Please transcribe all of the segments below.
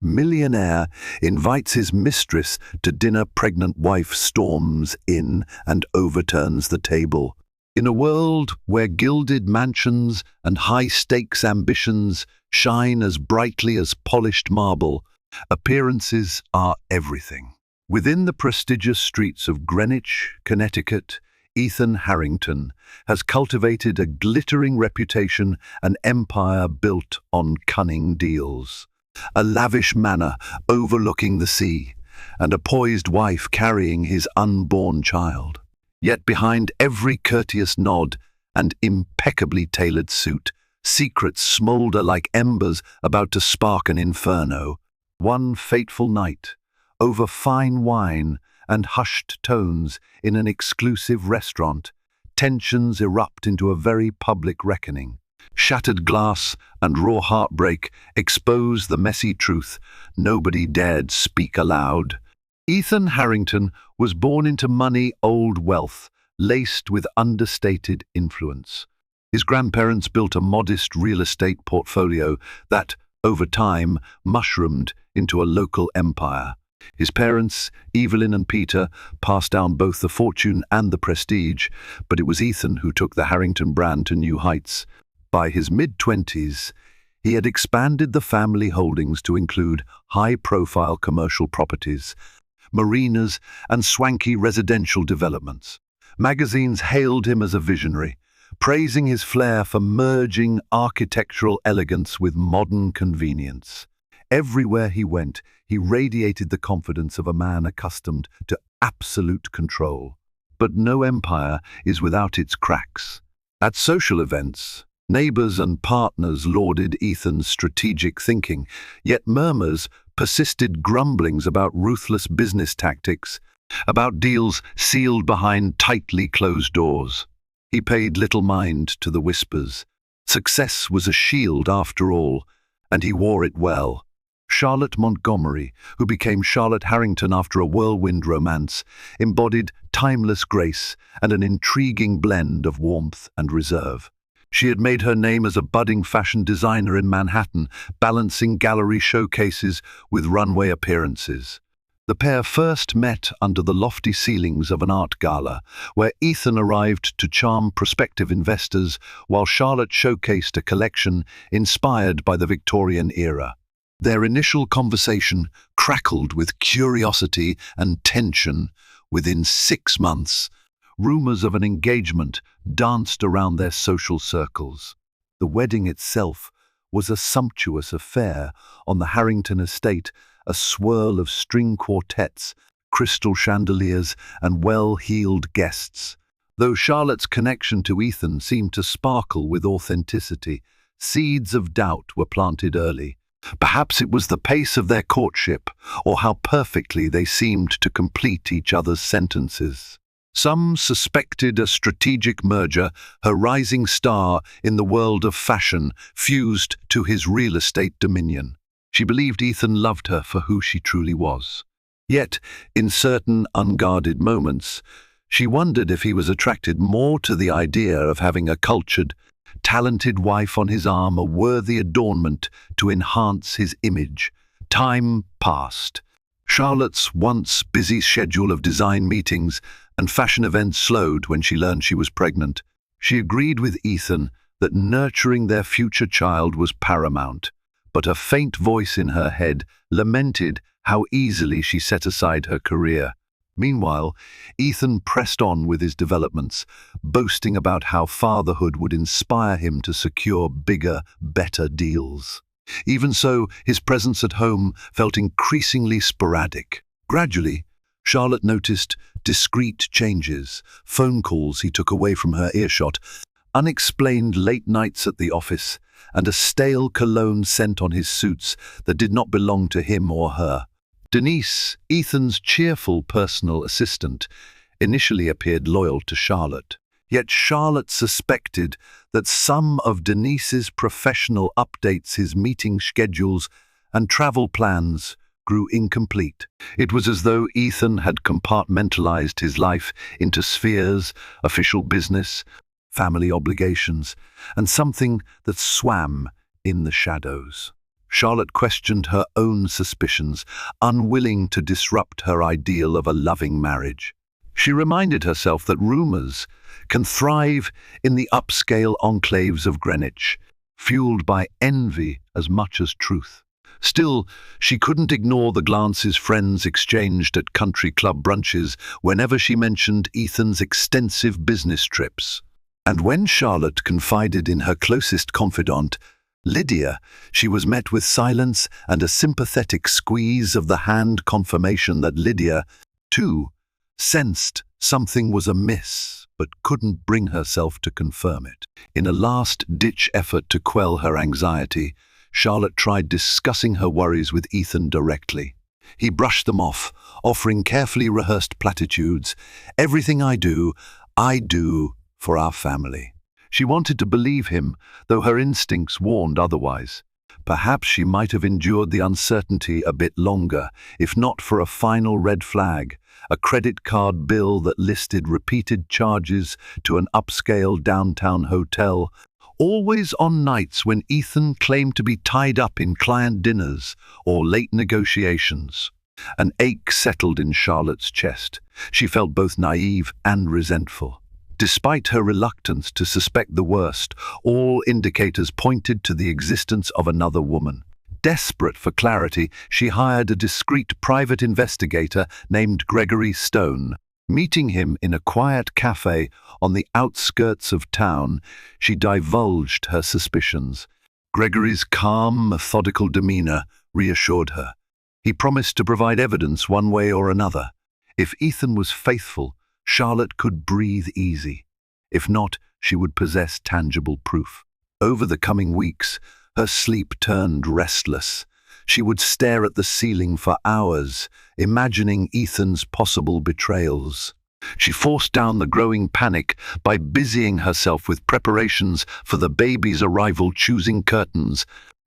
Millionaire invites his mistress to dinner. Pregnant wife storms in and overturns the table. In a world where gilded mansions and high-stakes ambitions shine as brightly as polished marble, appearances are everything. Within the prestigious streets of Greenwich, Connecticut, Ethan Harrington has cultivated a glittering reputation, an empire built on cunning deals. A lavish manor overlooking the sea, and a poised wife carrying his unborn child. Yet behind every courteous nod and impeccably tailored suit, secrets smolder like embers about to spark an inferno. One fateful night, over fine wine and hushed tones in an exclusive restaurant, tensions erupt into a very public reckoning. Shattered glass and raw heartbreak expose the messy truth nobody dared speak aloud. Ethan Harrington was born into money-old wealth, laced with understated influence. His grandparents built a modest real estate portfolio that, over time, mushroomed into a local empire. His parents, Evelyn and Peter, passed down both the fortune and the prestige, but it was Ethan who took the Harrington brand to new heights. By his mid-20s, he had expanded the family holdings to include high-profile commercial properties, marinas, and swanky residential developments. Magazines hailed him as a visionary, praising his flair for merging architectural elegance with modern convenience. Everywhere he went, he radiated the confidence of a man accustomed to absolute control. But no empire is without its cracks. At social events, neighbors and partners lauded Ethan's strategic thinking, yet murmurs persisted, grumblings about ruthless business tactics, about deals sealed behind tightly closed doors. He paid little mind to the whispers. Success was a shield after all, and he wore it well. Charlotte Montgomery, who became Charlotte Harrington after a whirlwind romance, embodied timeless grace and an intriguing blend of warmth and reserve. She had made her name as a budding fashion designer in Manhattan, balancing gallery showcases with runway appearances. The pair first met under the lofty ceilings of an art gala, where Ethan arrived to charm prospective investors while Charlotte showcased a collection inspired by the Victorian era. Their initial conversation crackled with curiosity and tension. Within 6 months, rumors of an engagement danced around their social circles. The wedding itself was a sumptuous affair on the Harrington estate, a swirl of string quartets, crystal chandeliers, and well-heeled guests. Though Charlotte's connection to Ethan seemed to sparkle with authenticity, seeds of doubt were planted early. Perhaps it was the pace of their courtship, or how perfectly they seemed to complete each other's sentences. Some suspected a strategic merger, her rising star in the world of fashion fused to his real estate dominion. She believed Ethan loved her for who she truly was. Yet, in certain unguarded moments, she wondered if he was attracted more to the idea of having a cultured, talented wife on his arm, a worthy adornment to enhance his image. Time passed. Charlotte's once busy schedule of design meetings and fashion events slowed when she learned she was pregnant. She agreed with Ethan that nurturing their future child was paramount, but a faint voice in her head lamented how easily she set aside her career. Meanwhile, Ethan pressed on with his developments, boasting about how fatherhood would inspire him to secure bigger, better deals. Even so, his presence at home felt increasingly sporadic. Gradually, Charlotte noticed discreet changes, phone calls he took away from her earshot, unexplained late nights at the office, and a stale cologne scent on his suits that did not belong to him or her. Denise, Ethan's cheerful personal assistant, initially appeared loyal to Charlotte. Yet Charlotte suspected that some of Denise's professional updates, his meeting schedules, and travel plans grew incomplete. It was as though Ethan had compartmentalized his life into spheres: official business, family obligations, and something that swam in the shadows. Charlotte questioned her own suspicions, unwilling to disrupt her ideal of a loving marriage. She reminded herself that rumors can thrive in the upscale enclaves of Greenwich, fueled by envy as much as truth. Still, she couldn't ignore the glances friends exchanged at country club brunches whenever she mentioned Ethan's extensive business trips. And when Charlotte confided in her closest confidant, Lydia, she was met with silence and a sympathetic squeeze of the hand, confirmation that Lydia, too, sensed something was amiss but couldn't bring herself to confirm it. In a last-ditch effort to quell her anxiety, Charlotte tried discussing her worries with Ethan directly. He brushed them off, offering carefully rehearsed platitudes. "Everything I do for our family." She wanted to believe him, though her instincts warned otherwise. Perhaps she might have endured the uncertainty a bit longer, if not for a final red flag, a credit card bill that listed repeated charges to an upscale downtown hotel, always on nights when Ethan claimed to be tied up in client dinners or late negotiations. An ache settled in Charlotte's chest. She felt both naive and resentful. Despite her reluctance to suspect the worst, all indicators pointed to the existence of another woman. Desperate for clarity, she hired a discreet private investigator named Gregory Stone. Meeting him in a quiet cafe on the outskirts of town, she divulged her suspicions. Gregory's calm, methodical demeanor reassured her. He promised to provide evidence one way or another. If Ethan was faithful, Charlotte could breathe easy. If not, she would possess tangible proof. Over the coming weeks, her sleep turned restless. She would stare at the ceiling for hours, imagining Ethan's possible betrayals. She forced down the growing panic by busying herself with preparations for the baby's arrival, choosing curtains,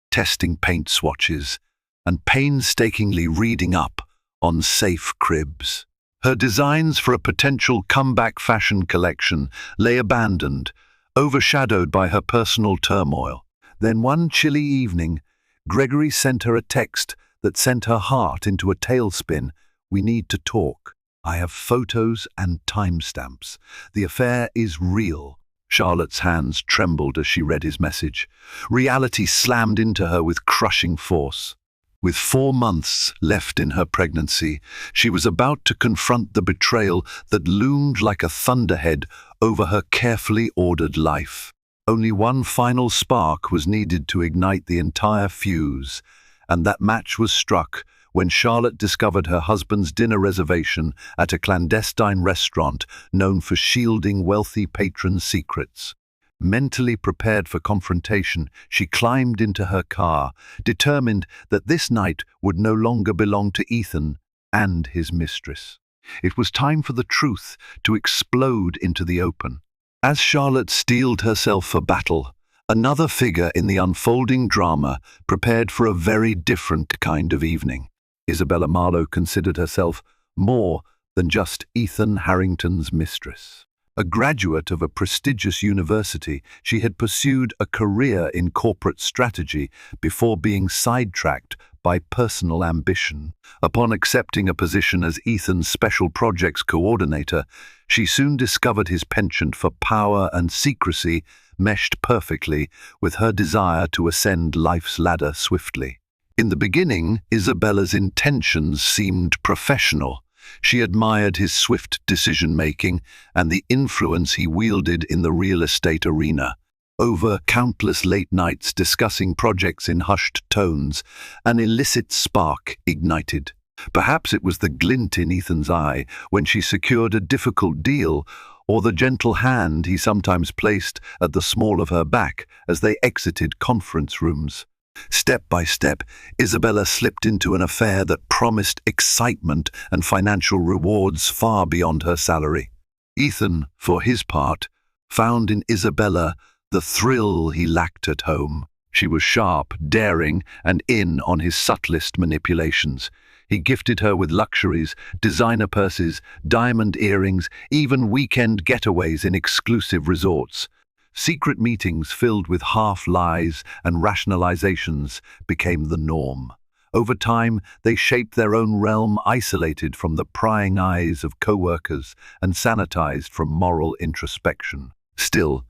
testing paint swatches, and painstakingly reading up on safe cribs. Her designs for a potential comeback fashion collection lay abandoned, overshadowed by her personal turmoil. Then one chilly evening, Gregory sent her a text that sent her heart into a tailspin. "We need to talk. I have photos and timestamps. The affair is real." Charlotte's hands trembled as she read his message. Reality slammed into her with crushing force. With 4 months left in her pregnancy, she was about to confront the betrayal that loomed like a thunderhead over her carefully ordered life. Only one final spark was needed to ignite the entire fuse, and that match was struck when Charlotte discovered her husband's dinner reservation at a clandestine restaurant known for shielding wealthy patrons' secrets. Mentally prepared for confrontation, she climbed into her car, determined that this night would no longer belong to Ethan and his mistress. It was time for the truth to explode into the open. As Charlotte steeled herself for battle, another figure in the unfolding drama prepared for a very different kind of evening. Isabella Marlowe considered herself more than just Ethan Harrington's mistress. A graduate of a prestigious university, she had pursued a career in corporate strategy before being sidetracked by personal ambition. Upon accepting a position as Ethan's special projects coordinator, she soon discovered his penchant for power and secrecy meshed perfectly with her desire to ascend life's ladder swiftly. In the beginning, Isabella's intentions seemed professional. She admired his swift decision-making and the influence he wielded in the real estate arena. Over countless late nights discussing projects in hushed tones, an illicit spark ignited. Perhaps it was the glint in Ethan's eye when she secured a difficult deal, or the gentle hand he sometimes placed at the small of her back as they exited conference rooms. Step by step, Isabella slipped into an affair that promised excitement and financial rewards far beyond her salary. Ethan, for his part, found in Isabella the thrill he lacked at home. She was sharp, daring, and in on his subtlest manipulations. He gifted her with luxuries, designer purses, diamond earrings, even weekend getaways in exclusive resorts. Secret meetings filled with half-lies and rationalizations became the norm. Over time, they shaped their own realm, isolated from the prying eyes of co-workers and sanitized from moral introspection. Still,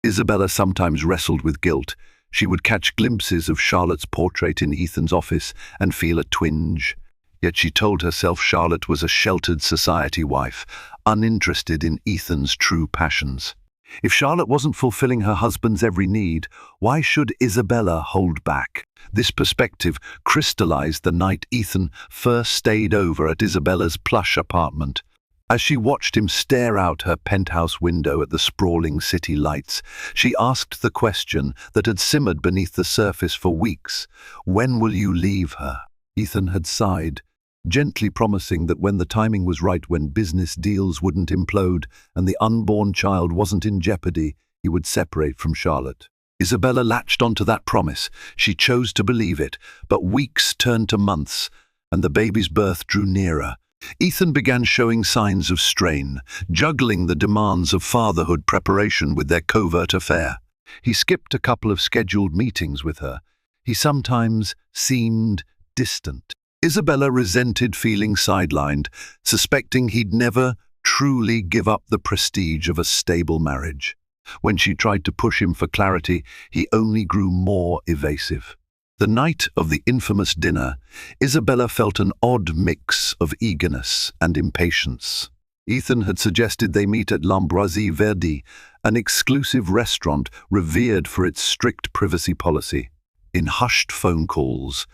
Isabella sometimes wrestled with guilt. She would catch glimpses of Charlotte's portrait in Ethan's office and feel a twinge. Yet she told herself Charlotte was a sheltered society wife, uninterested in Ethan's true passions. If Charlotte wasn't fulfilling her husband's every need, why should Isabella hold back? This perspective crystallized the night Ethan first stayed over at Isabella's plush apartment. As she watched him stare out her penthouse window at the sprawling city lights, she asked the question that had simmered beneath the surface for weeks. When will you leave her? Ethan had sighed, gently promising that when the timing was right, when business deals wouldn't implode and the unborn child wasn't in jeopardy, he would separate from Charlotte. Isabella latched onto that promise. She chose to believe it, but weeks turned to months, and the baby's birth drew nearer. Ethan began showing signs of strain, juggling the demands of fatherhood preparation with their covert affair. He skipped a couple of scheduled meetings with her. He sometimes seemed distant. Isabella resented feeling sidelined, suspecting he'd never truly give up the prestige of a stable marriage. When she tried to push him for clarity, he only grew more evasive. The night of the infamous dinner, Isabella felt an odd mix of eagerness and impatience. Ethan had suggested they meet at l'Ambroisie Verdi, an exclusive restaurant revered for its strict privacy policy. In hushed phone calls,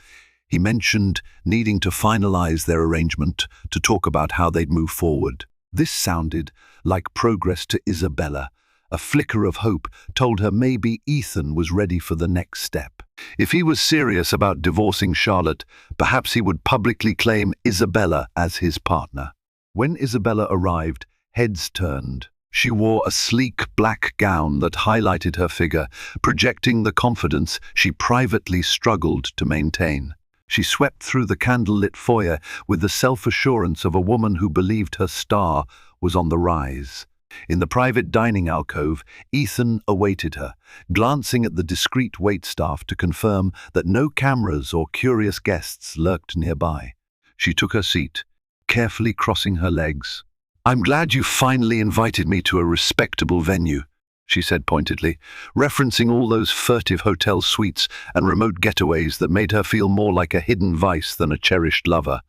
he mentioned needing to finalize their arrangement to talk about how they'd move forward. This sounded like progress to Isabella. A flicker of hope told her maybe Ethan was ready for the next step. If he was serious about divorcing Charlotte, perhaps he would publicly claim Isabella as his partner. When Isabella arrived, heads turned. She wore a sleek black gown that highlighted her figure, projecting the confidence she privately struggled to maintain. She swept through the candlelit foyer with the self-assurance of a woman who believed her star was on the rise. In the private dining alcove, Ethan awaited her, glancing at the discreet waitstaff to confirm that no cameras or curious guests lurked nearby. She took her seat, carefully crossing her legs. "I'm glad you finally invited me to a respectable venue," she said pointedly, referencing all those furtive hotel suites and remote getaways that made her feel more like a hidden vice than a cherished lover.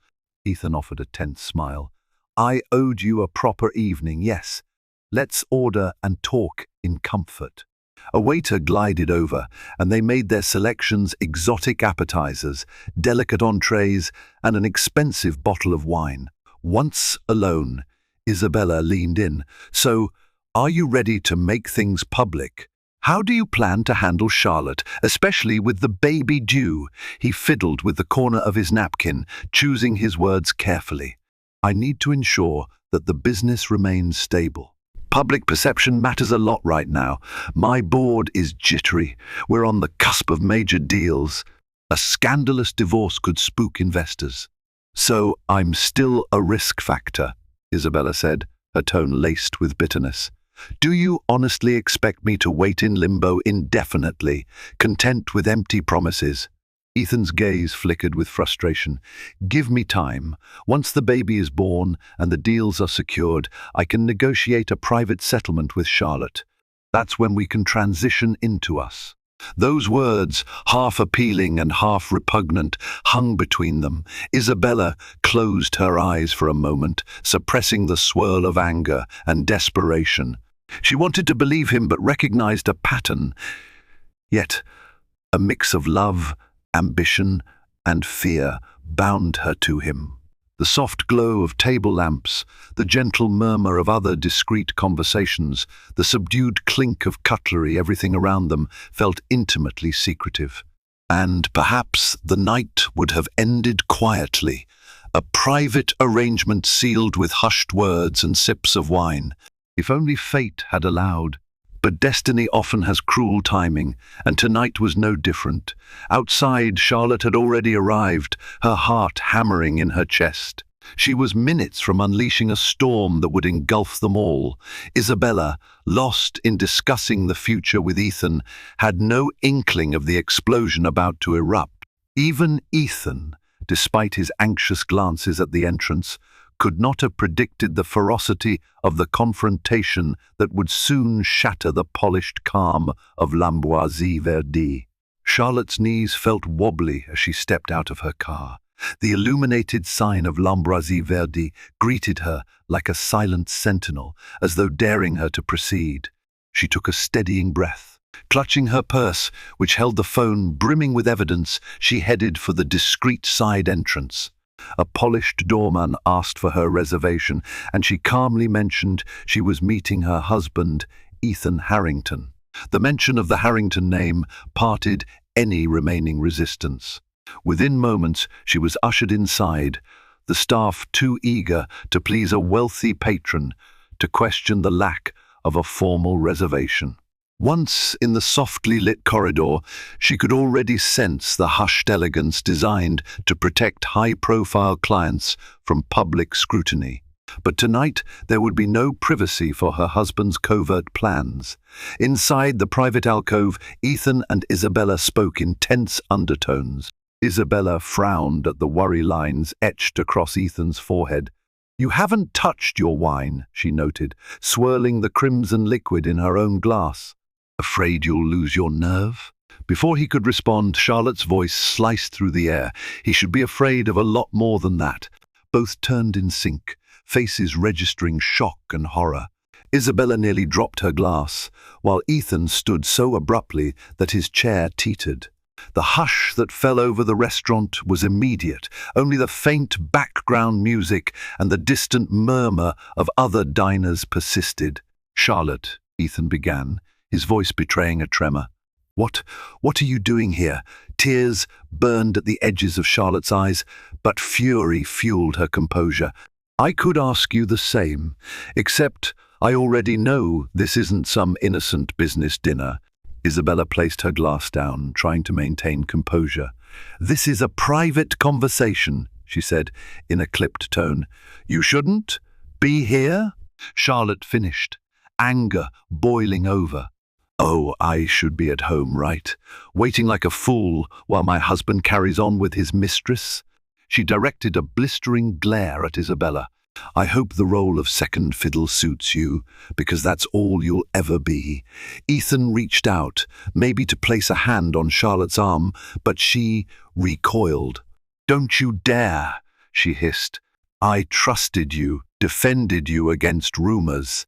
Ethan offered a tense smile. "I owed you a proper evening, yes. Let's order and talk in comfort." A waiter glided over, and they made their selections: exotic appetizers, delicate entrees, and an expensive bottle of wine. Once alone, Isabella leaned in. "So, are you ready to make things public? How do you plan to handle Charlotte, especially with the baby due?" He fiddled with the corner of his napkin, choosing his words carefully. "I need to ensure that the business remains stable. Public perception matters a lot right now. My board is jittery. We're on the cusp of major deals. A scandalous divorce could spook investors. So I'm still a risk factor," Isabella said, her tone laced with bitterness. "Do you honestly expect me to wait in limbo indefinitely, content with empty promises?" Ethan's gaze flickered with frustration. "Give me time. Once the baby is born and the deals are secured, I can negotiate a private settlement with Charlotte. That's when we can transition into us." Those words, half appealing and half repugnant, hung between them. Isabella closed her eyes for a moment, suppressing the swirl of anger and desperation. She wanted to believe him but recognized a pattern. Yet, a mix of love, ambition, and fear bound her to him. The soft glow of table lamps, the gentle murmur of other discreet conversations, the subdued clink of cutlery, everything around them felt intimately secretive. And perhaps the night would have ended quietly, a private arrangement sealed with hushed words and sips of wine, if only fate had allowed. But destiny often has cruel timing, and tonight was no different. Outside, Charlotte had already arrived, her heart hammering in her chest. She was minutes from unleashing a storm that would engulf them all. Isabella, lost in discussing the future with Ethan, had no inkling of the explosion about to erupt. Even Ethan, despite his anxious glances at the entrance, could not have predicted the ferocity of the confrontation that would soon shatter the polished calm of l'Ambroisie Verdi. Charlotte's knees felt wobbly as she stepped out of her car. The illuminated sign of l'Ambroisie Verdi greeted her like a silent sentinel, as though daring her to proceed. She took a steadying breath. Clutching her purse, which held the phone brimming with evidence, she headed for the discreet side entrance. A polished doorman asked for her reservation, and she calmly mentioned she was meeting her husband, Ethan Harrington. The mention of the Harrington name parted any remaining resistance. Within moments, she was ushered inside, the staff too eager to please a wealthy patron to question the lack of a formal reservation. Once in the softly lit corridor, she could already sense the hushed elegance designed to protect high-profile clients from public scrutiny. But tonight there would be no privacy for her husband's covert plans. Inside the private alcove, Ethan and Isabella spoke in tense undertones. Isabella frowned at the worry lines etched across Ethan's forehead. "You haven't touched your wine," she noted, swirling the crimson liquid in her own glass. "Afraid you'll lose your nerve?" Before he could respond, Charlotte's voice sliced through the air. He should be afraid of a lot more than that. Both turned in sync, faces registering shock and horror. Isabella nearly dropped her glass, while Ethan stood so abruptly that his chair teetered. The hush that fell over the restaurant was immediate. Only the faint background music and the distant murmur of other diners persisted. "Charlotte," Ethan began, his voice betraying a tremor. What are you doing here?" Tears burned at the edges of Charlotte's eyes, but fury fueled her composure. "I could ask you the same, except I already know this isn't some innocent business dinner." Isabella placed her glass down, trying to maintain composure. "This is a private conversation," she said in a clipped tone. "You shouldn't be here?" Charlotte finished, anger boiling over. "Oh, I should be at home, right? Waiting like a fool while my husband carries on with his mistress?" She directed a blistering glare at Isabella. "I hope the role of second fiddle suits you, because that's all you'll ever be." Ethan reached out, maybe to place a hand on Charlotte's arm, but she recoiled. "Don't you dare," she hissed. "I trusted you, defended you against rumors."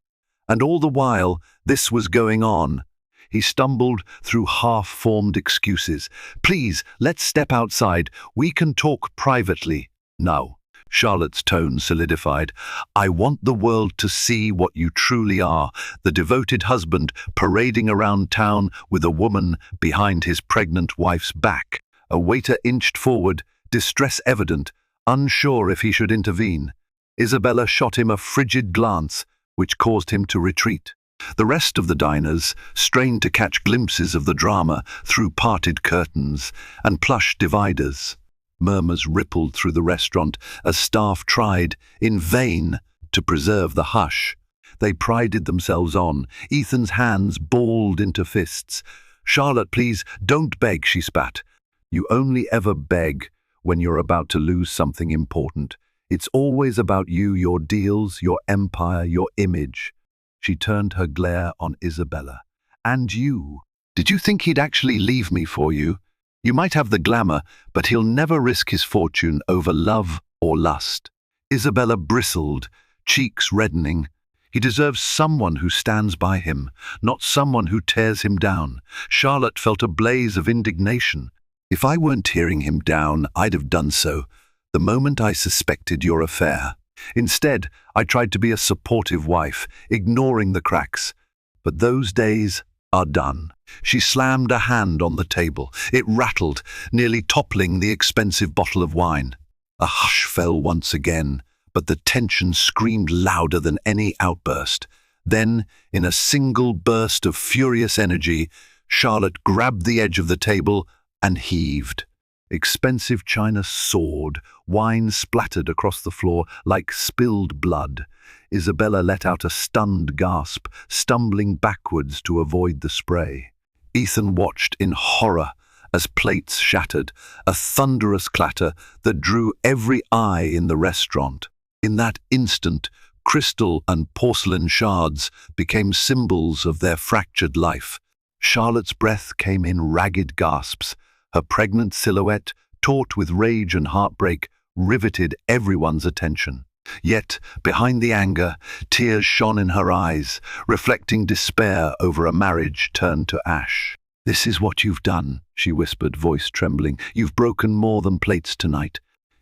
And all the while, this was going on. He stumbled through half-formed excuses. "Please, let's step outside. We can talk privately." "No." Charlotte's tone solidified. "I want the world to see what you truly are, the devoted husband parading around town with a woman behind his pregnant wife's back." A waiter inched forward, distress evident, unsure if he should intervene. Isabella shot him a frigid glance, which caused him to retreat. The rest of the diners strained to catch glimpses of the drama through parted curtains and plush dividers. Murmurs rippled through the restaurant as staff tried, in vain, to preserve the hush. They prided themselves on, Ethan's hands balled into fists. "Charlotte, please, don't beg," she spat. "You only ever beg when you're about to lose something important. It's always about you, your deals, your empire, your image." She turned her glare on Isabella. "And you? Did you think he'd actually leave me for you? You might have the glamour, but he'll never risk his fortune over love or lust." Isabella bristled, cheeks reddening. He deserves someone who stands by him, not someone who tears him down. Charlotte felt a blaze of indignation. "If I weren't tearing him down, I'd have done so the moment I suspected your affair. Instead, I tried to be a supportive wife, ignoring the cracks. But those days are done." She slammed a hand on the table. It rattled, nearly toppling the expensive bottle of wine. A hush fell once again, but the tension screamed louder than any outburst. Then, in a single burst of furious energy, Charlotte grabbed the edge of the table and heaved. Expensive china soared, wine splattered across the floor like spilled blood. Isabella let out a stunned gasp, stumbling backwards to avoid the spray. Ethan watched in horror as plates shattered, a thunderous clatter that drew every eye in the restaurant. In that instant, crystal and porcelain shards became symbols of their fractured life. Charlotte's breath came in ragged gasps. Her pregnant silhouette, taut with rage and heartbreak, riveted everyone's attention. Yet, behind the anger, tears shone in her eyes, reflecting despair over a marriage turned to ash. "This is what you've done," she whispered, voice trembling. "You've broken more than plates tonight."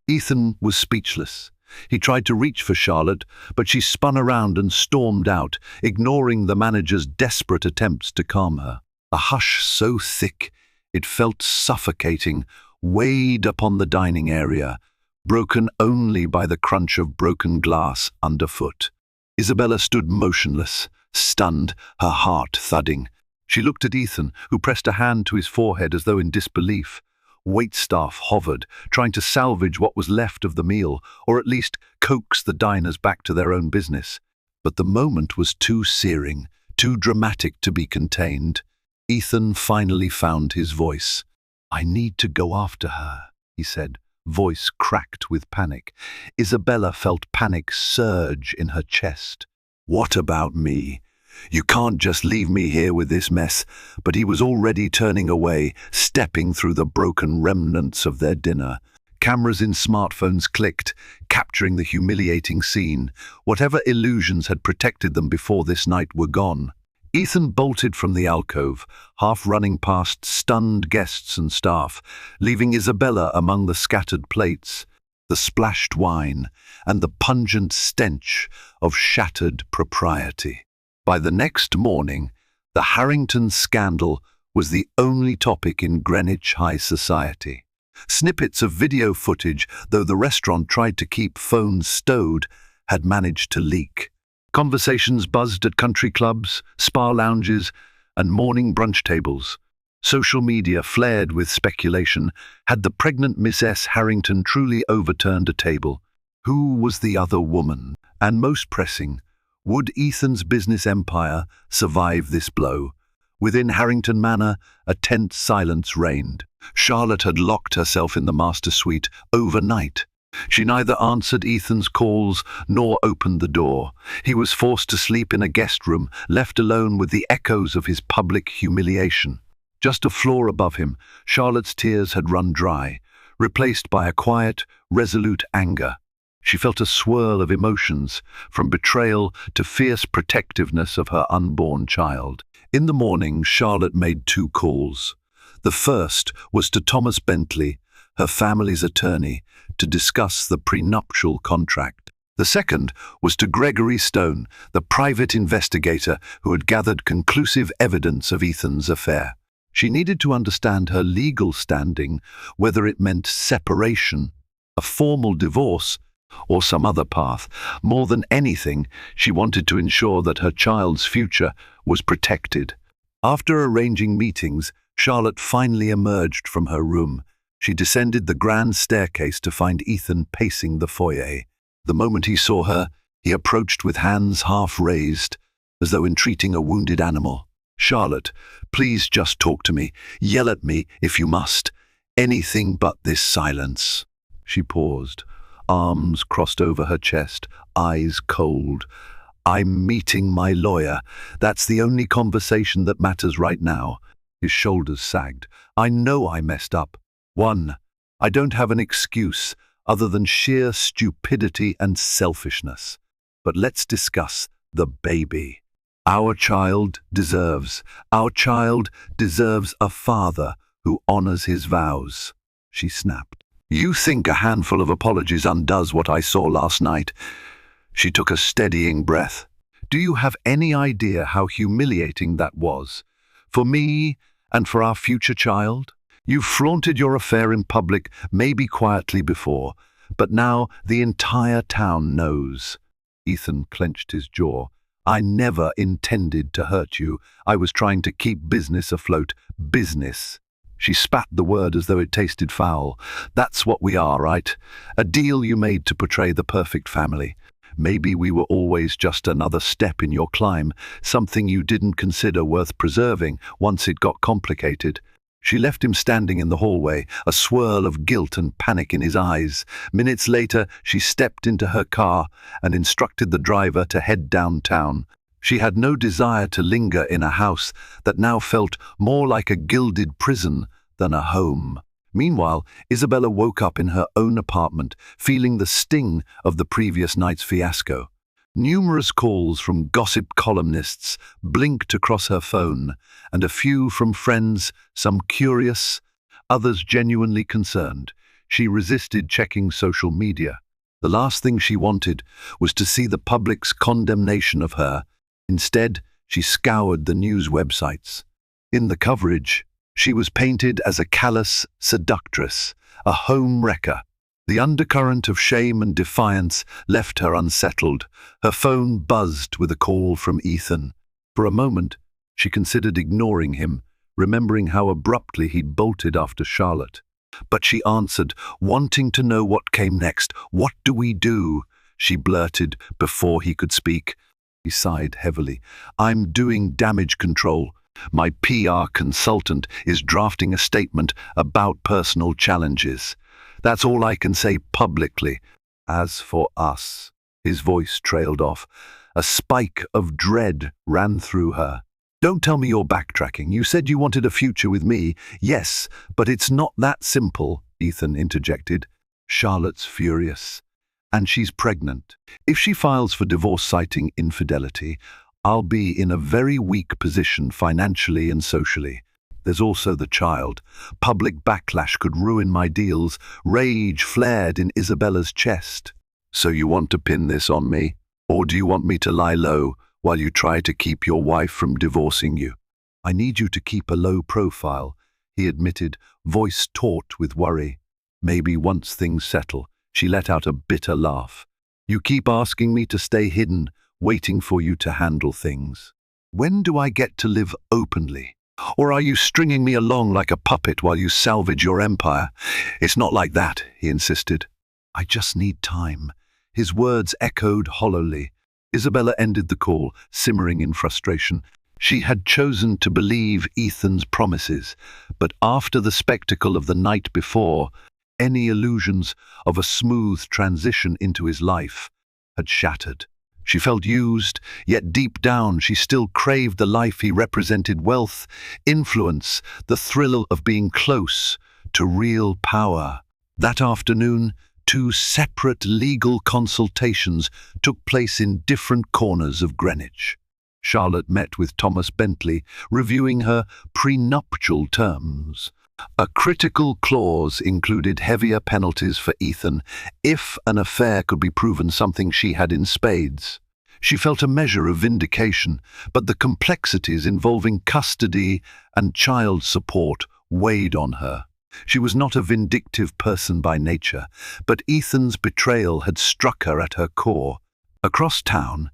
Ethan was speechless. He tried to reach for Charlotte, but she spun around and stormed out, ignoring the manager's desperate attempts to calm her. A hush so thick it felt suffocating weighed upon the dining area, broken only by the crunch of broken glass underfoot. Isabella stood motionless, stunned, her heart thudding. She looked at Ethan, who pressed a hand to his forehead as though in disbelief. Waitstaff hovered, trying to salvage what was left of the meal, or at least coax the diners back to their own business. But the moment was too searing, too dramatic to be contained. Ethan finally found his voice. "I need to go after her," he said, voice cracked with panic. Isabella felt panic surge in her chest. "What about me? You can't just leave me here with this mess." But he was already turning away, stepping through the broken remnants of their dinner. Cameras in smartphones clicked, capturing the humiliating scene. Whatever illusions had protected them before this night were gone. Ethan bolted from the alcove, half running past stunned guests and staff, leaving Isabella among the scattered plates, the splashed wine, and the pungent stench of shattered propriety. By the next morning, the Harrington scandal was the only topic in Greenwich high society. Snippets of video footage, though the restaurant tried to keep phones stowed, had managed to leak. Conversations buzzed at country clubs, spa lounges, and morning brunch tables. Social media flared with speculation. Had the pregnant Miss S. Harrington truly overturned a table? Who was the other woman? And most pressing, would Ethan's business empire survive this blow? Within Harrington Manor, a tense silence reigned. Charlotte had locked herself in the master suite overnight. She neither answered Ethan's calls nor opened the door. He was forced to sleep in a guest room, left alone with the echoes of his public humiliation. Just a floor above him, Charlotte's tears had run dry, replaced by a quiet, resolute anger. She felt a swirl of emotions, from betrayal to fierce protectiveness of her unborn child. In the morning, Charlotte made 2 calls. The first was to Thomas Bentley, her family's attorney, to discuss the prenuptial contract. The second was to Gregory Stone, the private investigator who had gathered conclusive evidence of Ethan's affair. She needed to understand her legal standing, whether it meant separation, a formal divorce, or some other path. More than anything, she wanted to ensure that her child's future was protected. After arranging meetings, Charlotte finally emerged from her room. She descended the grand staircase to find Ethan pacing the foyer. The moment he saw her, he approached with hands half raised, as though entreating a wounded animal. "Charlotte, please just talk to me. Yell at me if you must. Anything but this silence." She paused, arms crossed over her chest, eyes cold. "I'm meeting my lawyer. That's the only conversation that matters right now." His shoulders sagged. "I know I messed up. 1, I don't have an excuse other than sheer stupidity and selfishness. But let's discuss the baby. Our child deserves a father who honors his vows." She snapped. "You think a handful of apologies undoes what I saw last night?" She took a steadying breath. "Do you have any idea how humiliating that was? For me and for our future child? You've flaunted your affair in public, maybe quietly before, but now the entire town knows." Ethan clenched his jaw. "I never intended to hurt you. I was trying to keep business afloat." "Business," She spat the word as though it tasted foul. That's what we are, right? A deal you made to portray the perfect family. Maybe we were always just another step in your climb, something you didn't consider worth preserving once it got complicated. She left him standing in the hallway, a swirl of guilt and panic in his eyes. Minutes later, she stepped into her car and instructed the driver to head downtown. She had no desire to linger in a house that now felt more like a gilded prison than a home. Meanwhile, Isabella woke up in her own apartment, feeling the sting of the previous night's fiasco. Numerous calls from gossip columnists blinked across her phone, and a few from friends, some curious, others genuinely concerned. She resisted checking social media. The last thing she wanted was to see the public's condemnation of her. Instead, she scoured the news websites. In the coverage, she was painted as a callous seductress, a home wrecker. The undercurrent of shame and defiance left her unsettled. Her phone buzzed with a call from Ethan. For a moment, she considered ignoring him, remembering how abruptly he'd bolted after Charlotte. But she answered, wanting to know what came next. "What do we do?" she blurted before he could speak. He sighed heavily. "I'm doing damage control. My PR consultant is drafting a statement about personal challenges. That's all I can say publicly. As for us," his voice trailed off. A spike of dread ran through her. "Don't tell me you're backtracking. You said you wanted a future with me." "Yes, but it's not that simple," Ethan interjected. "Charlotte's furious. And she's pregnant. If she files for divorce citing infidelity, I'll be in a very weak position financially and socially. There's also the child. Public backlash could ruin my deals." Rage flared in Isabella's chest. "So you want to pin this on me? Or do you want me to lie low while you try to keep your wife from divorcing you?" "I need you to keep a low profile," he admitted, voice taut with worry. "Maybe once things settle." She let out a bitter laugh. "You keep asking me to stay hidden, waiting for you to handle things. When do I get to live openly? Or are you stringing me along like a puppet while you salvage your empire?" "It's not like that," he insisted. "I just need time." His words echoed hollowly. Isabella ended the call, simmering in frustration. She had chosen to believe Ethan's promises, but after the spectacle of the night before, any illusions of a smooth transition into his life had shattered. She felt used, yet deep down she still craved the life he represented: wealth, influence, the thrill of being close to real power. That afternoon, 2 separate legal consultations took place in different corners of Greenwich. Charlotte met with Thomas Bentley, reviewing her prenuptial terms. A critical clause included heavier penalties for Ethan if an affair could be proven, something she had in spades. She felt a measure of vindication, but the complexities involving custody and child support weighed on her. She was not a vindictive person by nature, but Ethan's betrayal had struck her at her core. Across town,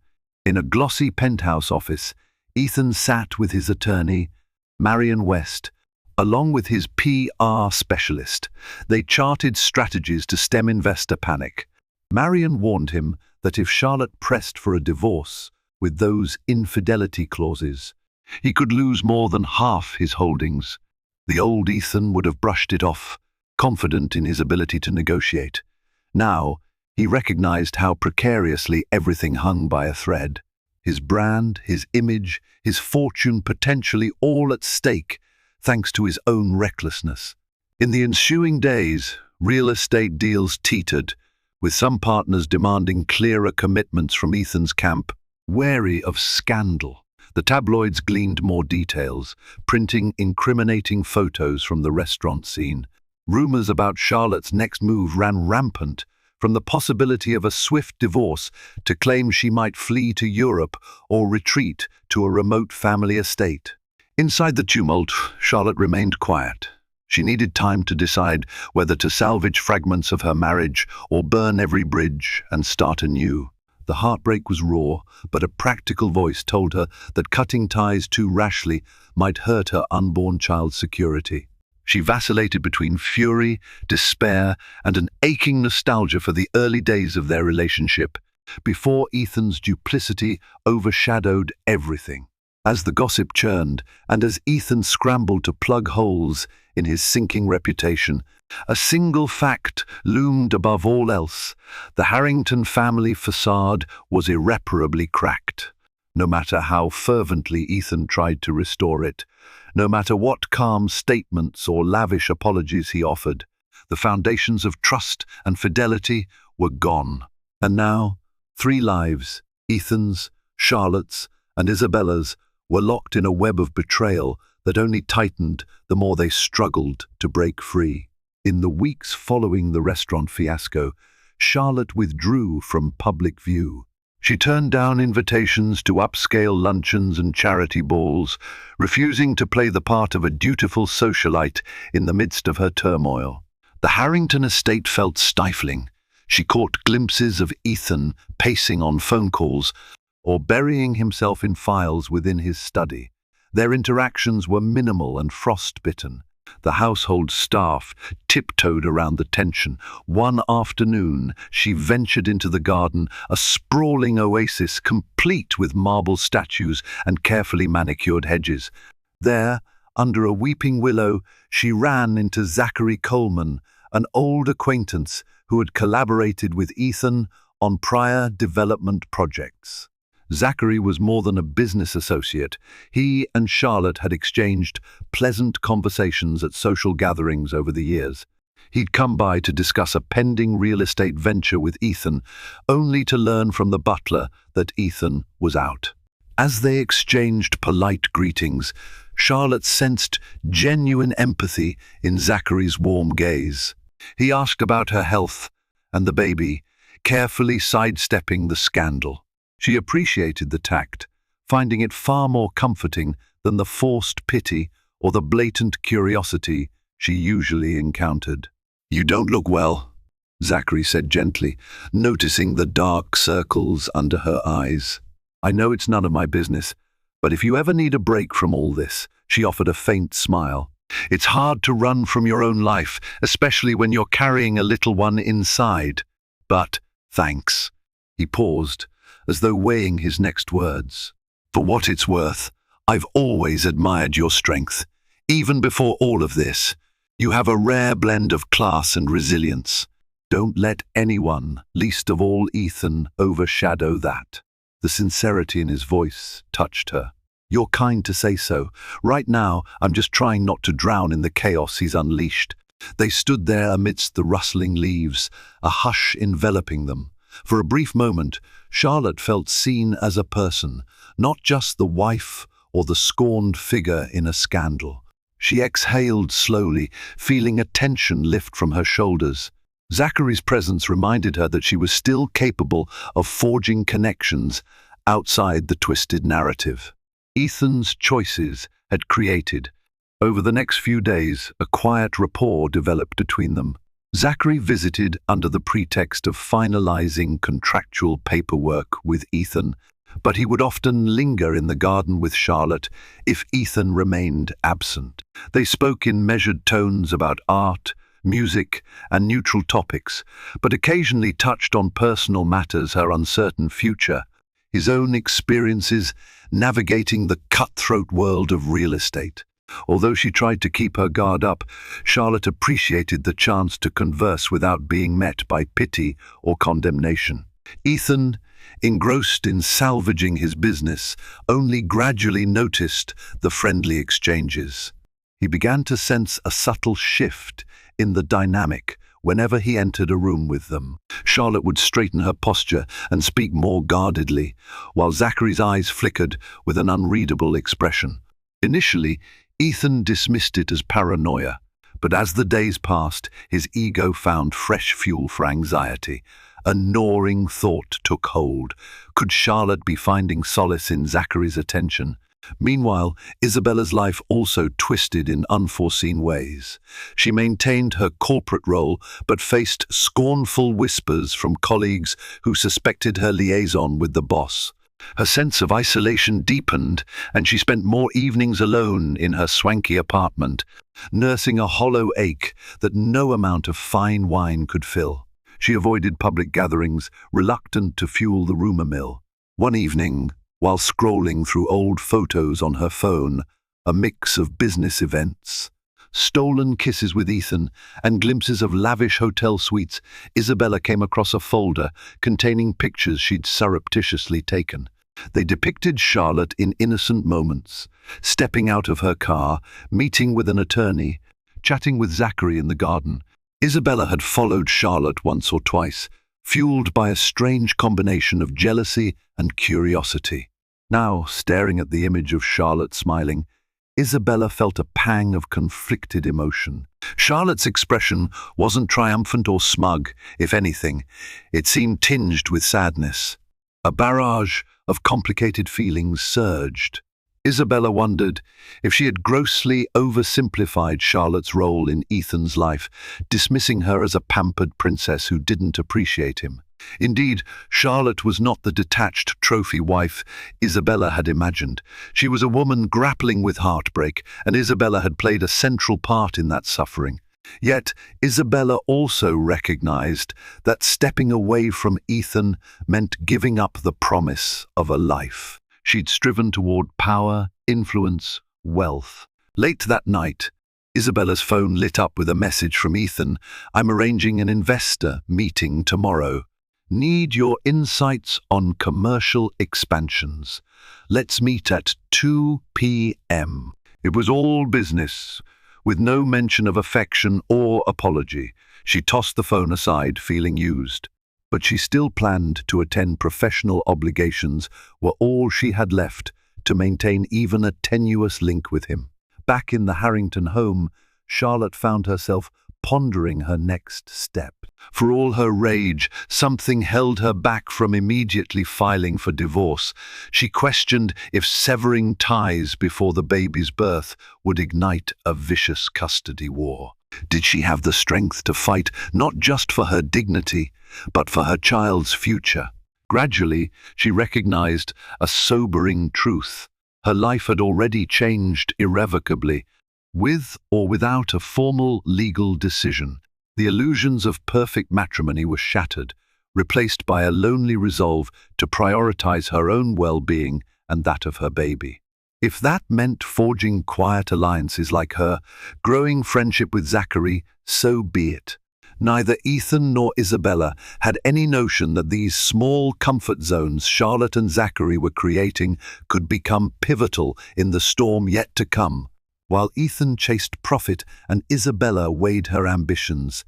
in a glossy penthouse office, Ethan sat with his attorney, Marion West, along with his PR specialist. They charted strategies to stem investor panic. Marion warned him that if Charlotte pressed for a divorce with those infidelity clauses, he could lose more than half his holdings. The old Ethan would have brushed it off, confident in his ability to negotiate. Now, he recognized how precariously everything hung by a thread. His brand, his image, his fortune potentially all at stake, thanks to his own recklessness. In the ensuing days, real estate deals teetered, with some partners demanding clearer commitments from Ethan's camp, wary of scandal. The tabloids gleaned more details, printing incriminating photos from the restaurant scene. Rumors about Charlotte's next move ran rampant, from the possibility of a swift divorce to claims she might flee to Europe or retreat to a remote family estate. Inside the tumult, Charlotte remained quiet. She needed time to decide whether to salvage fragments of her marriage or burn every bridge and start anew. The heartbreak was raw, but a practical voice told her that cutting ties too rashly might hurt her unborn child's security. She vacillated between fury, despair, and an aching nostalgia for the early days of their relationship, before Ethan's duplicity overshadowed everything. As the gossip churned, and as Ethan scrambled to plug holes in his sinking reputation, a single fact loomed above all else. The Harrington family facade was irreparably cracked. No matter how fervently Ethan tried to restore it, no matter what calm statements or lavish apologies he offered, the foundations of trust and fidelity were gone. And now, 3 lives, Ethan's, Charlotte's, and Isabella's, were locked in a web of betrayal that only tightened the more they struggled to break free. In the weeks following the restaurant fiasco, Charlotte withdrew from public view. She turned down invitations to upscale luncheons and charity balls, refusing to play the part of a dutiful socialite in the midst of her turmoil. The Harrington estate felt stifling. She caught glimpses of Ethan pacing on phone calls or burying himself in files within his study. Their interactions were minimal and frostbitten. The household staff tiptoed around the tension. One afternoon, she ventured into the garden, a sprawling oasis complete with marble statues and carefully manicured hedges. There, under a weeping willow, she ran into Zachary Coleman, an old acquaintance who had collaborated with Ethan on prior development projects. Zachary was more than a business associate. He and Charlotte had exchanged pleasant conversations at social gatherings over the years. He'd come by to discuss a pending real estate venture with Ethan, only to learn from the butler that Ethan was out. As they exchanged polite greetings, Charlotte sensed genuine empathy in Zachary's warm gaze. He asked about her health and the baby, carefully sidestepping the scandal. She appreciated the tact, finding it far more comforting than the forced pity or the blatant curiosity she usually encountered. "You don't look well," Zachary said gently, noticing the dark circles under her eyes. "I know it's none of my business, but if you ever need a break from all this," she offered a faint smile. "It's hard to run from your own life, especially when you're carrying a little one inside. But thanks." He paused, as though weighing his next words. "For what it's worth, I've always admired your strength. Even before all of this, you have a rare blend of class and resilience. Don't let anyone, least of all Ethan, overshadow that." The sincerity in his voice touched her. "You're kind to say so. Right now, I'm just trying not to drown in the chaos he's unleashed." They stood there amidst the rustling leaves, a hush enveloping them. For a brief moment, Charlotte felt seen as a person, not just the wife or the scorned figure in a scandal. She exhaled slowly, feeling a tension lift from her shoulders. Zachary's presence reminded her that she was still capable of forging connections outside the twisted narrative. Ethan's choices had created. Over the next few days, a quiet rapport developed between them. Zachary visited under the pretext of finalizing contractual paperwork with Ethan, but he would often linger in the garden with Charlotte if Ethan remained absent. They spoke in measured tones about art, music, and neutral topics, but occasionally touched on personal matters, her uncertain future, his own experiences navigating the cutthroat world of real estate. Although she tried to keep her guard up, Charlotte appreciated the chance to converse without being met by pity or condemnation. Ethan, engrossed in salvaging his business, only gradually noticed the friendly exchanges. He began to sense a subtle shift in the dynamic whenever he entered a room with them. Charlotte would straighten her posture and speak more guardedly, while Zachary's eyes flickered with an unreadable expression. Initially, Ethan dismissed it as paranoia, but as the days passed, his ego found fresh fuel for anxiety. A gnawing thought took hold. Could Charlotte be finding solace in Zachary's attention? Meanwhile, Isabella's life also twisted in unforeseen ways. She maintained her corporate role, but faced scornful whispers from colleagues who suspected her liaison with the boss. Her sense of isolation deepened, and she spent more evenings alone in her swanky apartment, nursing a hollow ache that no amount of fine wine could fill. She avoided public gatherings, reluctant to fuel the rumor mill. One evening, while scrolling through old photos on her phone, a mix of business events, stolen kisses with Ethan, and glimpses of lavish hotel suites, Isabella came across a folder containing pictures she'd surreptitiously taken. They depicted Charlotte in innocent moments, stepping out of her car, meeting with an attorney, chatting with Zachary in the garden. Isabella had followed Charlotte once or twice, fueled by a strange combination of jealousy and curiosity. Now, staring at the image of Charlotte smiling, Isabella felt a pang of conflicted emotion. Charlotte's expression wasn't triumphant or smug. If anything, it seemed tinged with sadness. A barrage of complicated feelings surged. Isabella wondered if she had grossly oversimplified Charlotte's role in Ethan's life, dismissing her as a pampered princess who didn't appreciate him. Indeed, Charlotte was not the detached trophy wife Isabella had imagined. She was a woman grappling with heartbreak, and Isabella had played a central part in that suffering. Yet, Isabella also recognized that stepping away from Ethan meant giving up the promise of a life. She'd striven toward power, influence, wealth. Late that night, Isabella's phone lit up with a message from Ethan. "I'm arranging an investor meeting tomorrow. Need your insights on commercial expansions. Let's meet at 2 p.m. It was all business, with no mention of affection or apology. She tossed the phone aside, feeling used. But she still planned to attend. Professional obligations were all she had left to maintain even a tenuous link with him. Back in the Harrington home, Charlotte found herself pondering her next step. For all her rage, something held her back from immediately filing for divorce. She questioned if severing ties before the baby's birth would ignite a vicious custody war. Did she have the strength to fight not just for her dignity, but for her child's future? Gradually, she recognized a sobering truth. Her life had already changed irrevocably, with or without a formal legal decision. The illusions of perfect matrimony were shattered, replaced by a lonely resolve to prioritize her own well-being and that of her baby. If that meant forging quiet alliances like her growing friendship with Zachary, so be it. Neither Ethan nor Isabella had any notion that these small comfort zones Charlotte and Zachary were creating could become pivotal in the storm yet to come. While Ethan chased profit and Isabella weighed her ambitions,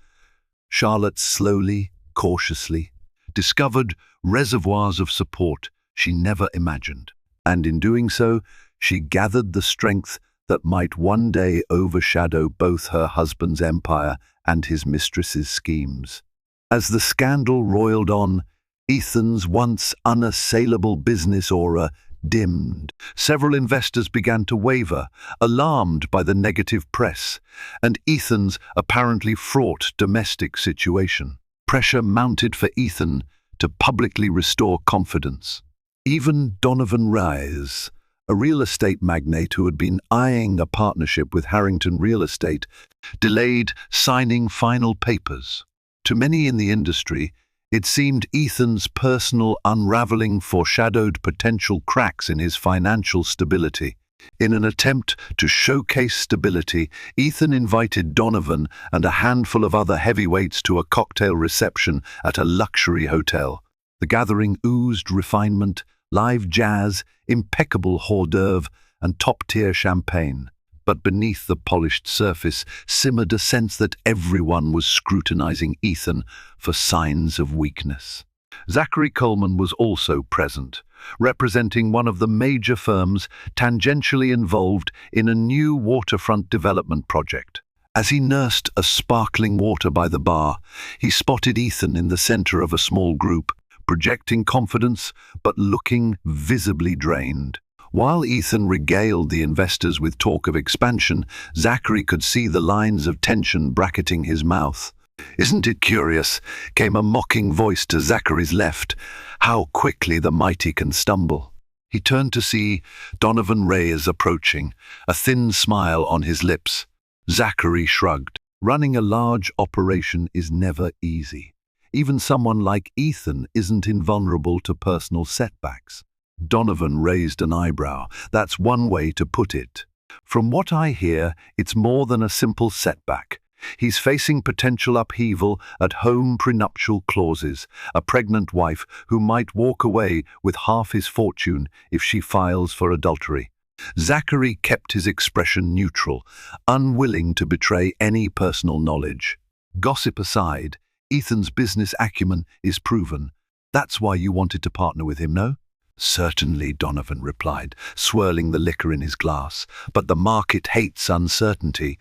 Charlotte slowly, cautiously, discovered reservoirs of support she never imagined. And in doing so, she gathered the strength that might one day overshadow both her husband's empire and his mistress's schemes. As the scandal roiled on, Ethan's once unassailable business aura dimmed. Several investors began to waver, alarmed by the negative press, and Ethan's apparently fraught domestic situation. Pressure mounted for Ethan to publicly restore confidence. Even Donovan Rise, a real estate magnate who had been eyeing a partnership with Harrington Real Estate, delayed signing final papers. To many in the industry, it seemed Ethan's personal unraveling foreshadowed potential cracks in his financial stability. In an attempt to showcase stability, Ethan invited Donovan and a handful of other heavyweights to a cocktail reception at a luxury hotel. The gathering oozed refinement, live jazz, impeccable hors d'oeuvre, and top-tier champagne. But beneath the polished surface simmered a sense that everyone was scrutinizing Ethan for signs of weakness. Zachary Coleman was also present, representing one of the major firms tangentially involved in a new waterfront development project. As he nursed a sparkling water by the bar, he spotted Ethan in the center of a small group, projecting confidence but looking visibly drained. While Ethan regaled the investors with talk of expansion, Zachary could see the lines of tension bracketing his mouth. Isn't it curious, came a mocking voice to Zachary's left, how quickly the mighty can stumble. He turned to see Donovan Reyes approaching, a thin smile on his lips. Zachary shrugged. Running a large operation is never easy. Even someone like Ethan isn't invulnerable to personal setbacks. Donovan raised an eyebrow. That's one way to put it. From what I hear, it's more than a simple setback. He's facing potential upheaval at home, prenuptial clauses, a pregnant wife who might walk away with half his fortune if she files for adultery. Zachary kept his expression neutral, unwilling to betray any personal knowledge. Gossip aside, Ethan's business acumen is proven. That's why you wanted to partner with him, no? Certainly, Donovan replied, swirling the liquor in his glass. But the market hates uncertainty.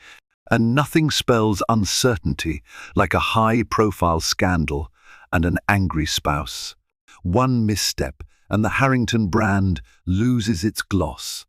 And nothing spells uncertainty like a high-profile scandal and an angry spouse. One misstep, and the Harrington brand loses its gloss.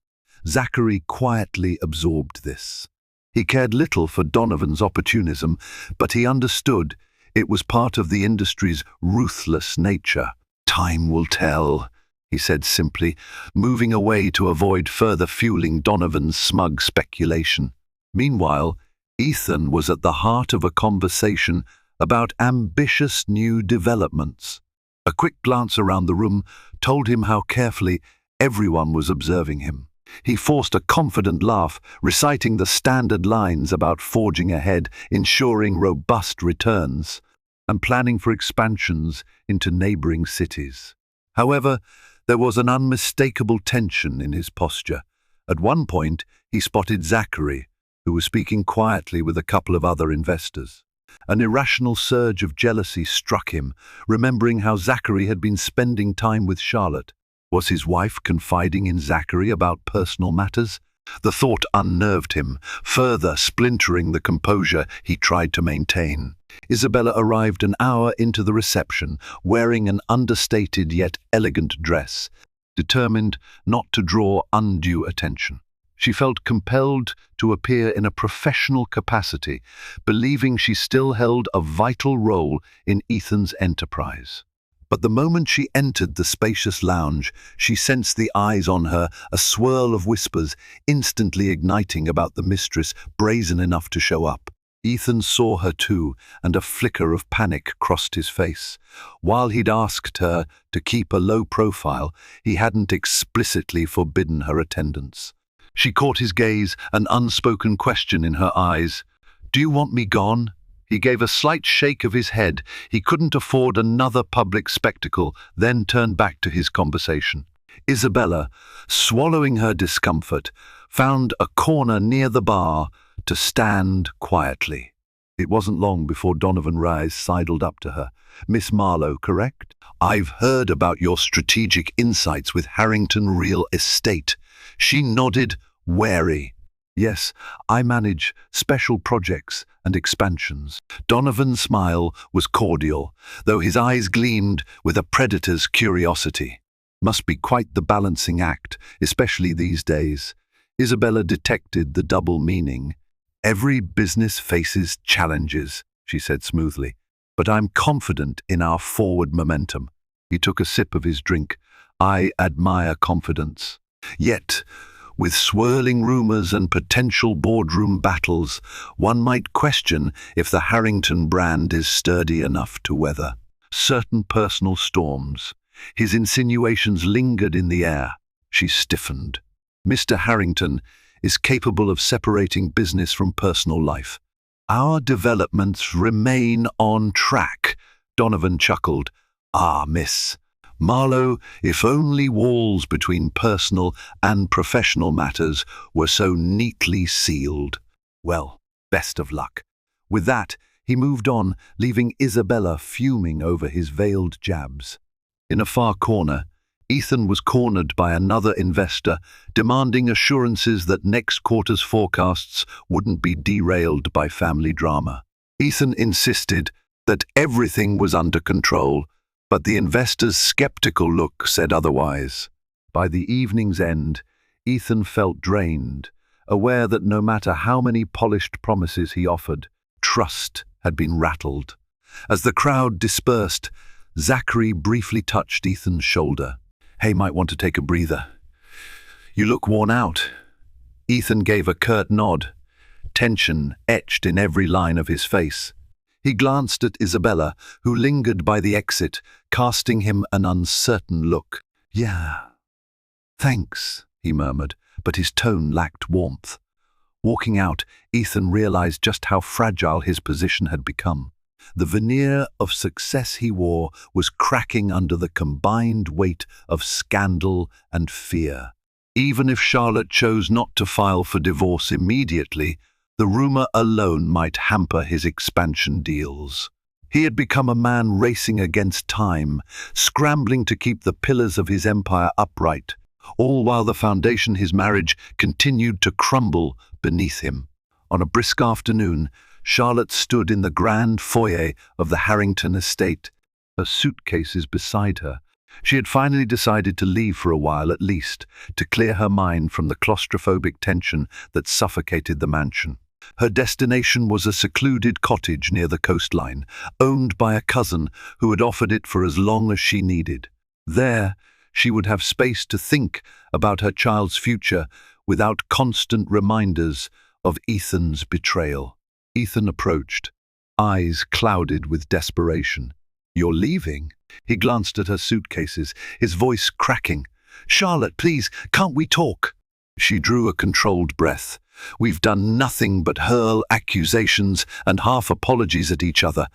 Zachary quietly absorbed this. He cared little for Donovan's opportunism, but he understood it was part of the industry's ruthless nature. Time will tell, he said simply, moving away to avoid further fueling Donovan's smug speculation. Meanwhile, Ethan was at the heart of a conversation about ambitious new developments. A quick glance around the room told him how carefully everyone was observing him. He forced a confident laugh, reciting the standard lines about forging ahead, ensuring robust returns, and planning for expansions into neighboring cities. However, there was an unmistakable tension in his posture. At one point, he spotted Zachary, who was speaking quietly with a couple of other investors. An irrational surge of jealousy struck him, remembering how Zachary had been spending time with Charlotte. Was his wife confiding in Zachary about personal matters? The thought unnerved him, further splintering the composure he tried to maintain. Isabella arrived an hour into the reception, wearing an understated yet elegant dress, determined not to draw undue attention. She felt compelled to appear in a professional capacity, believing she still held a vital role in Ethan's enterprise. But the moment she entered the spacious lounge, she sensed the eyes on her, a swirl of whispers, instantly igniting about the mistress, brazen enough to show up. Ethan saw her too, and a flicker of panic crossed his face. While he'd asked her to keep a low profile, he hadn't explicitly forbidden her attendance. She caught his gaze, an unspoken question in her eyes. "Do you want me gone?" He gave a slight shake of his head. He couldn't afford another public spectacle, then turned back to his conversation. Isabella, swallowing her discomfort, found a corner near the bar to stand quietly. It wasn't long before Donovan Reyes sidled up to her. "Miss Marlowe, correct? I've heard about your strategic insights with Harrington Real Estate." She nodded, wary. "Yes, I manage special projects and expansions." Donovan's smile was cordial, though his eyes gleamed with a predator's curiosity. Must be quite the balancing act, especially these days. Isabella detected the double meaning. "Every business faces challenges," she said smoothly, "but I'm confident in our forward momentum." He took a sip of his drink. "I admire confidence. Yet, with swirling rumors and potential boardroom battles, one might question if the Harrington brand is sturdy enough to weather certain personal storms." His insinuations lingered in the air. She stiffened. "Mr. Harrington is capable of separating business from personal life. Our developments remain on track." Donovan chuckled. "Ah, Miss Marlowe, if only walls between personal and professional matters were so neatly sealed. Well, best of luck." With that, he moved on, leaving Isabella fuming over his veiled jabs. In a far corner, Ethan was cornered by another investor, demanding assurances that next quarter's forecasts wouldn't be derailed by family drama. Ethan insisted that everything was under control, but the investor's skeptical look said otherwise. By the evening's end, Ethan felt drained, aware that no matter how many polished promises he offered, trust had been rattled. As the crowd dispersed, Zachary briefly touched Ethan's shoulder. "Hey, might want to take a breather. You look worn out." Ethan gave a curt nod, tension etched in every line of his face. He glanced at Isabella, who lingered by the exit, casting him an uncertain look. "Yeah, thanks," he murmured, but his tone lacked warmth. Walking out, Ethan realized just how fragile his position had become. The veneer of success he wore was cracking under the combined weight of scandal and fear. Even if Charlotte chose not to file for divorce immediately, the rumor alone might hamper his expansion deals. He had become a man racing against time, scrambling to keep the pillars of his empire upright, all while the foundation his marriage continued to crumble beneath him. On a brisk afternoon, Charlotte stood in the grand foyer of the Harrington estate, her suitcases beside her. She had finally decided to leave for a while at least, to clear her mind from the claustrophobic tension that suffocated the mansion. Her destination was a secluded cottage near the coastline, owned by a cousin who had offered it for as long as she needed. There, she would have space to think about her child's future without constant reminders of Ethan's betrayal. Ethan approached, eyes clouded with desperation. "You're leaving?" He glanced at her suitcases, his voice cracking. "Charlotte, please, can't we talk?" She drew a controlled breath. "We've done nothing but hurl accusations and half apologies at each other.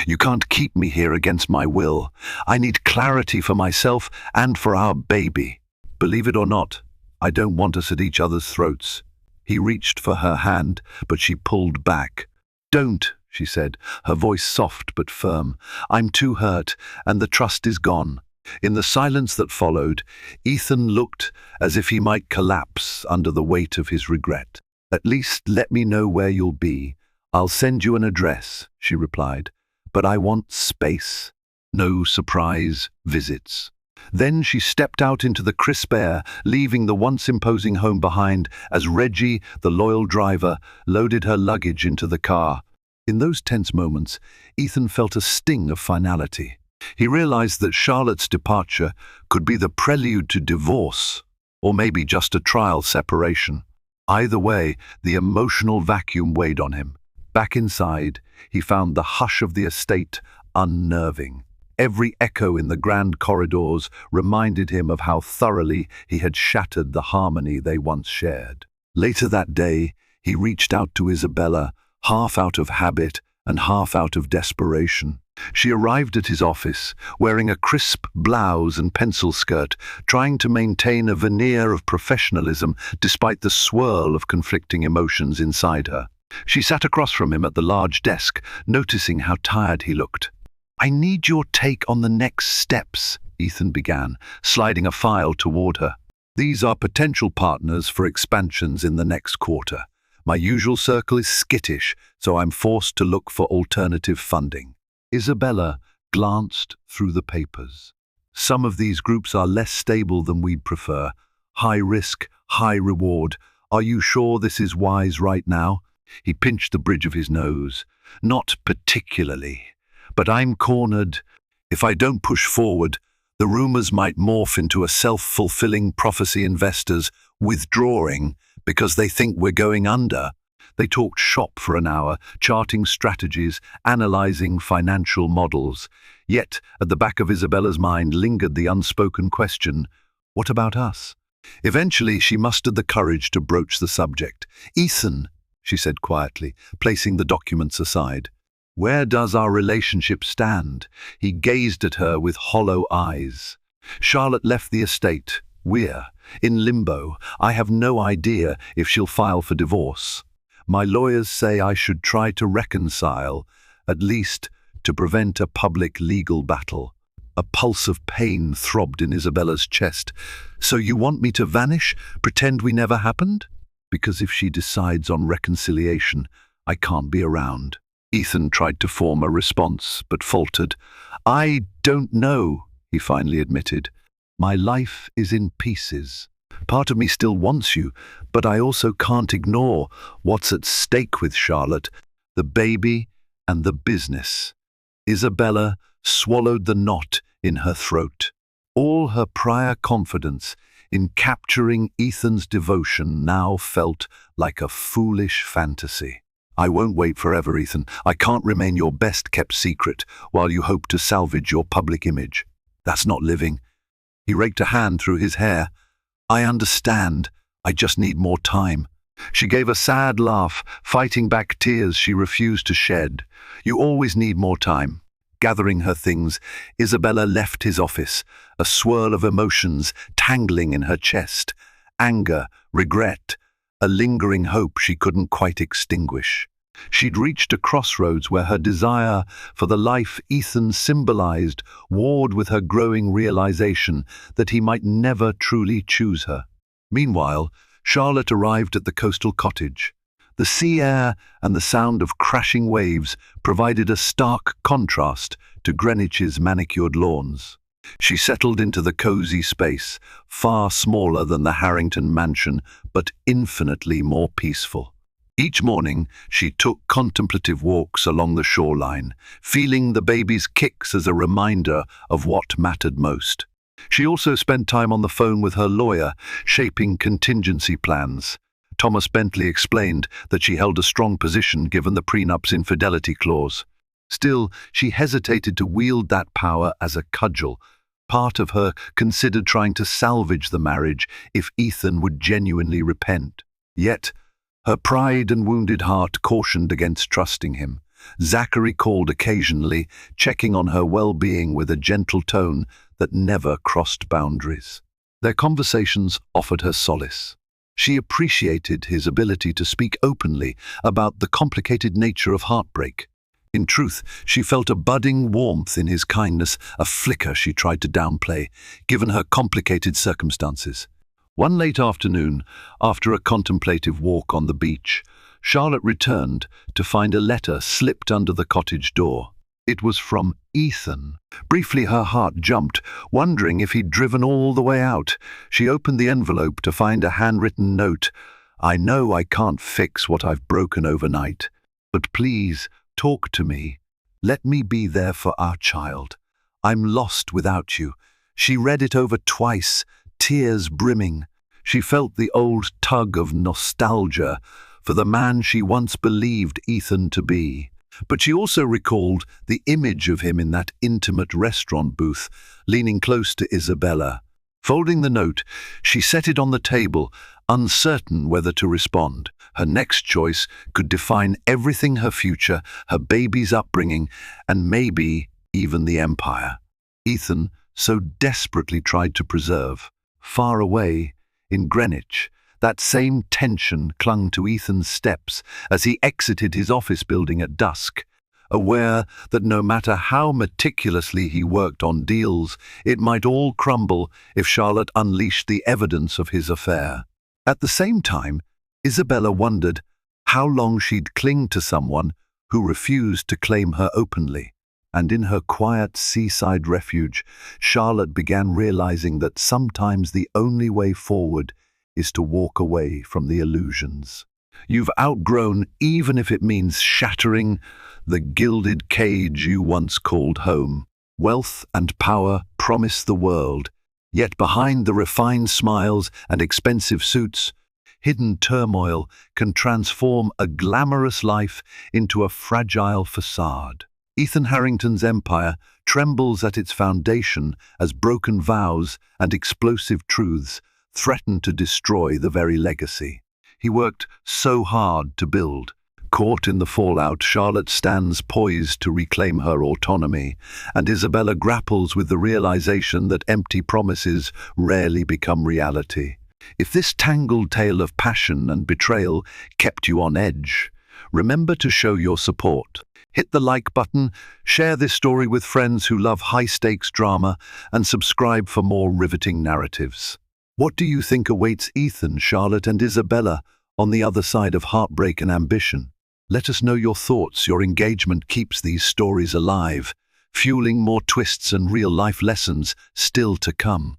You can't keep me here against my will. I need clarity for myself and for our baby. Believe it or not, I don't want us at each other's throats." He reached for her hand, but she pulled back. "Don't," she said, her voice soft but firm. "I'm too hurt, and the trust is gone." In the silence that followed, Ethan looked as if he might collapse under the weight of his regret. "At least let me know where you'll be. I'll send you an address," she replied. "But I want space. No surprise visits." Then she stepped out into the crisp air, leaving the once imposing home behind as Reggie, the loyal driver, loaded her luggage into the car. In those tense moments, Ethan felt a sting of finality. He realized that Charlotte's departure could be the prelude to divorce, or maybe just a trial separation. Either way, the emotional vacuum weighed on him. Back inside, he found the hush of the estate unnerving. Every echo in the grand corridors reminded him of how thoroughly he had shattered the harmony they once shared. Later that day, he reached out to Isabella, half out of habit and half out of desperation. She arrived at his office, wearing a crisp blouse and pencil skirt, trying to maintain a veneer of professionalism despite the swirl of conflicting emotions inside her. She sat across from him at the large desk, noticing how tired he looked. "I need your take on the next steps," Ethan began, sliding a file toward her. "These are potential partners for expansions in the next quarter. My usual circle is skittish, so I'm forced to look for alternative funding." Isabella glanced through the papers. "Some of these groups are less stable than we'd prefer. High risk, high reward. Are you sure this is wise right now?" He pinched the bridge of his nose. "Not particularly. But I'm cornered. If I don't push forward, the rumors might morph into a self-fulfilling prophecy, investors withdrawing because they think we're going under." They talked shop for an hour, charting strategies, analyzing financial models. Yet, at the back of Isabella's mind lingered the unspoken question, what about us? Eventually, she mustered the courage to broach the subject. "Ethan," she said quietly, placing the documents aside, "where does our relationship stand?" He gazed at her with hollow eyes. "Charlotte left the estate. We're in limbo. I have no idea if she'll file for divorce. My lawyers say I should try to reconcile, at least to prevent a public legal battle." A pulse of pain throbbed in Isabella's chest. "So you want me to vanish, pretend we never happened?" "Because if she decides on reconciliation, I can't be around." Ethan tried to form a response, but faltered. "I don't know," he finally admitted. "My life is in pieces. Part of me still wants you, but I also can't ignore what's at stake with Charlotte. The baby and the business. Isabella swallowed the knot in her throat. All her prior confidence in capturing Ethan's devotion now felt like a foolish fantasy. I won't wait forever, Ethan. I can't remain your best-kept secret while you hope to salvage your public image. That's not living. He raked a hand through his hair. I understand. I just need more time. She gave a sad laugh, fighting back tears she refused to shed. You always need more time. Gathering her things, Isabella left his office, a swirl of emotions tangling in her chest. Anger, regret, a lingering hope she couldn't quite extinguish. She'd reached a crossroads where her desire for the life Ethan symbolized warred with her growing realization that he might never truly choose her. Meanwhile, Charlotte arrived at the coastal cottage. The sea air and the sound of crashing waves provided a stark contrast to Greenwich's manicured lawns. She settled into the cozy space, far smaller than the Harrington mansion, but infinitely more peaceful. Each morning, she took contemplative walks along the shoreline, feeling the baby's kicks as a reminder of what mattered most. She also spent time on the phone with her lawyer, shaping contingency plans. Thomas Bentley explained that she held a strong position given the prenup's infidelity clause. Still, she hesitated to wield that power as a cudgel. Part of her considered trying to salvage the marriage if Ethan would genuinely repent. Yet, her pride and wounded heart cautioned against trusting him. Zachary called occasionally, checking on her well-being with a gentle tone that never crossed boundaries. Their conversations offered her solace. She appreciated his ability to speak openly about the complicated nature of heartbreak. In truth, she felt a budding warmth in his kindness, a flicker she tried to downplay, given her complicated circumstances. One late afternoon, after a contemplative walk on the beach, Charlotte returned to find a letter slipped under the cottage door. It was from Ethan. Briefly, her heart jumped, wondering if he'd driven all the way out. She opened the envelope to find a handwritten note. I know I can't fix what I've broken overnight, but please talk to me. Let me be there for our child. I'm lost without you. She read it over twice, tears brimming. She felt the old tug of nostalgia for the man she once believed Ethan to be. But she also recalled the image of him in that intimate restaurant booth, leaning close to Isabella. Folding the note, she set it on the table, uncertain whether to respond. Her next choice could define everything: her future, her baby's upbringing, and maybe even the empire Ethan so desperately tried to preserve. Far away, in Greenwich, that same tension clung to Ethan's steps as he exited his office building at dusk, aware that no matter how meticulously he worked on deals, it might all crumble if Charlotte unleashed the evidence of his affair. At the same time, Isabella wondered how long she'd cling to someone who refused to claim her openly. And in her quiet seaside refuge, Charlotte began realizing that sometimes the only way forward is to walk away from the illusions you've outgrown, even if it means shattering the gilded cage you once called home. Wealth and power promise the world, yet behind the refined smiles and expensive suits, hidden turmoil can transform a glamorous life into a fragile facade. Ethan Harrington's empire trembles at its foundation as broken vows and explosive truths threatened to destroy the very legacy he worked so hard to build. Caught in the fallout, Charlotte stands poised to reclaim her autonomy, and Isabella grapples with the realization that empty promises rarely become reality. If this tangled tale of passion and betrayal kept you on edge, remember to show your support. Hit the like button, share this story with friends who love high-stakes drama, and subscribe for more riveting narratives. What do you think awaits Ethan, Charlotte, and Isabella on the other side of heartbreak and ambition? Let us know your thoughts. Your engagement keeps these stories alive, fueling more twists and real-life lessons still to come.